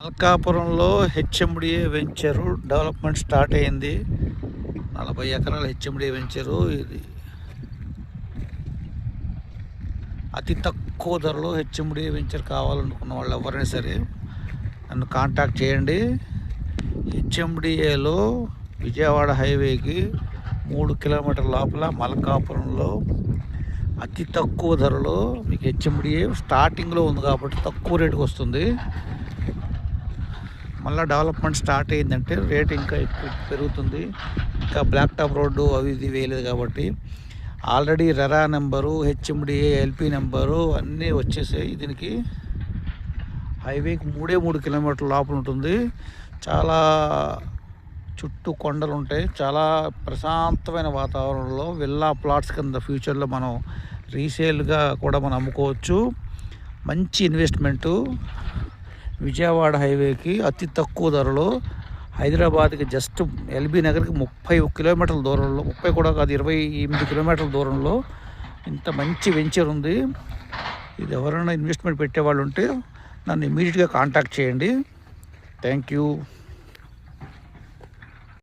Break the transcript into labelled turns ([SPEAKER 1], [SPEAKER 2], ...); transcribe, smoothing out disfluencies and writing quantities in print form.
[SPEAKER 1] మల్కాపురంలో HMDA venture development start అయింది. 40 ఎకరాల HMDA venture. ఇది అతి తక్కువ ధరలో హెచ్ఎండిఏ వెంచర్ కావాలనుకున్న వాళ్ళు ఎవరైనా సరే నన్ను కాంటాక్ట్ చేయండి. హెచ్ఎండిఏలో విజయవాడ హైవేకి 3 కిలోమీటర్ల లోపల మల్కాపురంలో అతి తక్కువ ధరలో మీకు హెచ్ఎండిఏ స్టార్టింగ్లో ఉంది కాబట్టి తక్కువ రేటుకి వస్తుంది. మళ్ళీ డెవలప్మెంట్ స్టార్ట్ అయ్యిందంటే రేట్ ఇంకా ఎక్కువ పెరుగుతుంది. ఇంకా బ్లాక్ టాప్ రోడ్డు అవి ఇది వేయలేదు కాబట్టి already RERA number, HMDA LP number అన్నీ వచ్చేసాయి. దీనికి హైవేకి 3 కిలోమీటర్ల లోపల ఉంటుంది. చాలా చుట్టూ కొండలు ఉంటాయి. చాలా ప్రశాంతమైన వాతావరణంలో విల్లా ప్లాట్స్ కింద ఫ్యూచర్లో మనం రీసేల్గా కూడా మనం అమ్ముకోవచ్చు. మంచి ఇన్వెస్ట్మెంటు. విజయవాడ హైవేకి అతి తక్కువ ధరలో హైదరాబాద్కి జస్ట్ ఎల్బీ నగర్కి 30 కిలోమీటర్ల దూరంలో, 30 కూడా కాదు 28 కిలోమీటర్ల దూరంలో ఇంత మంచి వెంచర్ ఉంది. ఇది ఎవరైనా ఇన్వెస్ట్మెంట్ పెట్టేవాళ్ళు ఉంటే నన్ను ఇమీడియట్గా కాంటాక్ట్ చేయండి. Thank you.